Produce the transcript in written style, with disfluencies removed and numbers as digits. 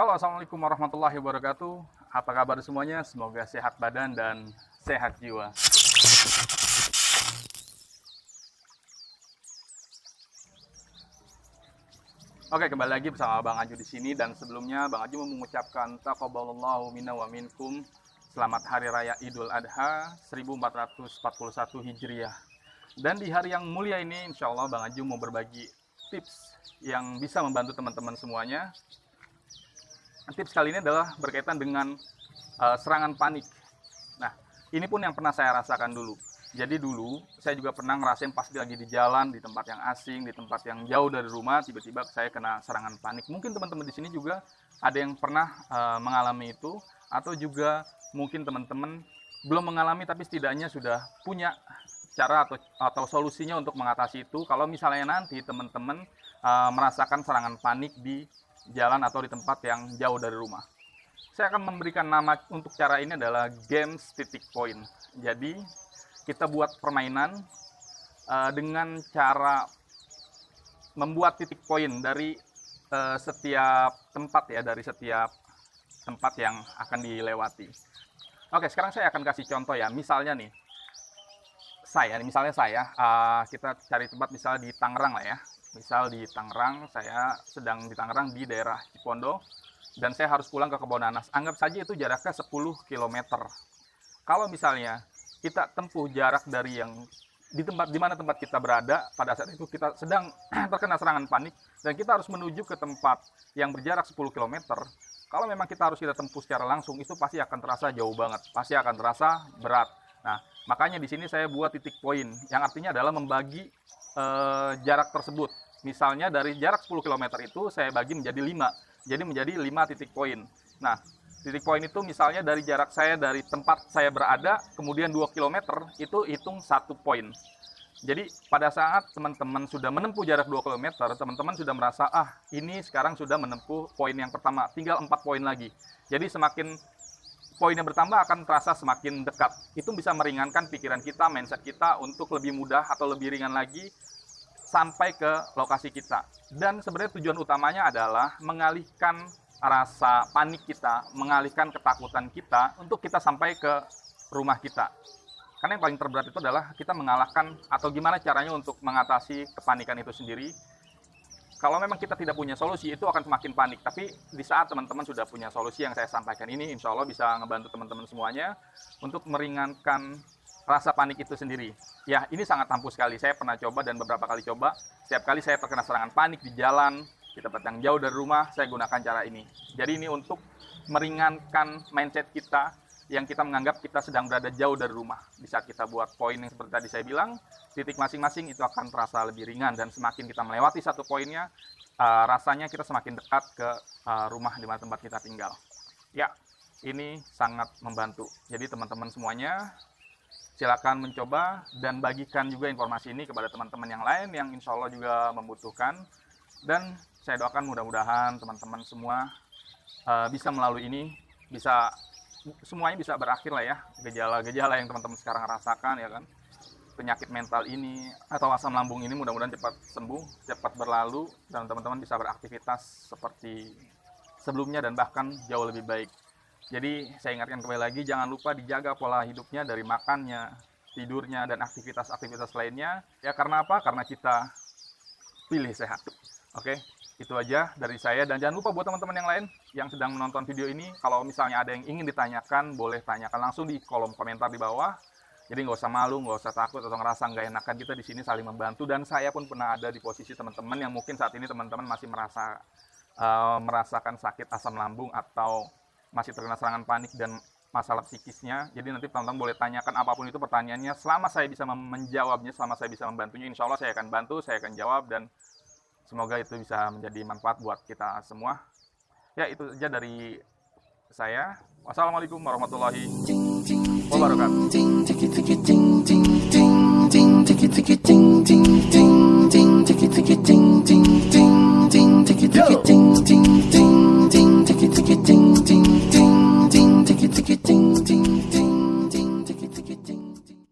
Halo, assalamualaikum warahmatullahi wabarakatuh. Apa kabar semuanya? Semoga sehat badan dan sehat jiwa. Oke, kembali lagi bersama Bang Aju di sini, dan sebelumnya Bang Aju mau mengucapkan taqabbalallahu minna wa minkum. Selamat Hari Raya Idul Adha 1441 Hijriah. Dan di hari yang mulia ini, insya Allah Bang Aju mau berbagi tips yang bisa membantu teman-teman semuanya. Tips kali ini adalah berkaitan dengan serangan panik. Nah, ini pun yang pernah saya rasakan dulu. Jadi dulu saya juga pernah ngerasain pas lagi di jalan, di tempat yang asing, di tempat yang jauh dari rumah, tiba-tiba saya kena serangan panik. Mungkin teman-teman di sini juga ada yang pernah mengalami itu, atau juga mungkin teman-teman belum mengalami tapi setidaknya sudah punya cara atau solusinya untuk mengatasi itu. Kalau misalnya nanti teman-teman merasakan serangan panik di jalan atau di tempat yang jauh dari rumah. Saya akan memberikan nama untuk cara ini adalah games titik poin. Jadi kita buat permainan dengan cara membuat titik poin dari setiap tempat ya, dari setiap tempat yang akan dilewati. Oke, sekarang saya akan kasih contoh ya. Misalnya nih, kita cari tempat misalnya di Tangerang lah ya. Misal di Tangerang, saya sedang di Tangerang di daerah Cipondo, dan saya harus pulang ke Kebonanas. Anggap saja itu jaraknya 10 km. Kalau misalnya kita tempuh jarak dari yang di mana tempat kita berada, pada saat itu kita sedang terkena serangan panik, dan kita harus menuju ke tempat yang berjarak 10 km. Kalau memang kita harus tempuh secara langsung, itu pasti akan terasa jauh banget, pasti akan terasa berat. Nah, makanya di sini saya buat titik poin, yang artinya adalah membagi jarak tersebut. Misalnya dari jarak 10 km itu saya bagi menjadi 5. Jadi menjadi 5 titik poin. Nah, titik poin itu misalnya dari jarak saya dari tempat saya berada, kemudian 2 km, itu hitung 1 poin. Jadi pada saat teman-teman sudah menempuh jarak 2 km, teman-teman sudah merasa, ini sekarang sudah menempuh poin yang pertama, tinggal 4 poin lagi. Jadi semakin poinnya bertambah akan terasa semakin dekat. Itu bisa meringankan pikiran kita, mindset kita untuk lebih mudah atau lebih ringan lagi sampai ke lokasi kita. Dan sebenarnya tujuan utamanya adalah mengalihkan rasa panik kita, mengalihkan ketakutan kita untuk kita sampai ke rumah kita. Karena yang paling terberat itu adalah kita mengalahkan atau gimana caranya untuk mengatasi kepanikan itu sendiri. Kalau memang kita tidak punya solusi, itu akan semakin panik. Tapi di saat teman-teman sudah punya solusi yang saya sampaikan ini, insya Allah bisa ngebantu teman-teman semuanya untuk meringankan rasa panik itu sendiri. Ya, ini sangat ampuh sekali. Saya pernah coba dan beberapa kali coba. Setiap kali saya terkena serangan panik di jalan, di tempat yang jauh dari rumah, saya gunakan cara ini. Jadi ini untuk meringankan mindset kita yang kita menganggap kita sedang berada jauh dari rumah. Bisa kita buat poin yang seperti tadi saya bilang, titik masing-masing itu akan terasa lebih ringan, dan semakin kita melewati satu poinnya, rasanya kita semakin dekat ke rumah di mana tempat kita tinggal. Ya, ini sangat membantu. Jadi teman-teman semuanya, silakan mencoba dan bagikan juga informasi ini kepada teman-teman yang lain yang insya Allah juga membutuhkan. Dan saya doakan mudah-mudahan teman-teman semua bisa melalui ini, semuanya bisa berakhir lah ya, gejala-gejala yang teman-teman sekarang rasakan ya kan, penyakit mental ini atau asam lambung ini mudah-mudahan cepat sembuh, cepat berlalu, dan teman-teman bisa beraktivitas seperti sebelumnya dan bahkan jauh lebih baik. Jadi saya ingatkan kembali lagi, jangan lupa dijaga pola hidupnya dari makannya, tidurnya, dan aktivitas-aktivitas lainnya. Ya karena apa? Karena kita pilih sehat. Oke, itu aja dari saya. Dan jangan lupa buat teman-teman yang lain yang sedang menonton video ini, kalau misalnya ada yang ingin ditanyakan, boleh tanyakan langsung di kolom komentar di bawah. Jadi nggak usah malu, nggak usah takut atau ngerasa nggak enakan. Kita di sini saling membantu, dan saya pun pernah ada di posisi teman-teman yang mungkin saat ini teman-teman masih merasakan sakit asam lambung atau masih terkena serangan panik dan masalah psikisnya. Jadi nanti teman-teman boleh tanyakan apapun itu pertanyaannya. Selama saya bisa menjawabnya, selama saya bisa membantunya, insya Allah saya akan bantu, saya akan jawab, dan semoga itu bisa menjadi manfaat buat kita semua. Ya, itu saja dari saya. Wassalamualaikum warahmatullahi wabarakatuh.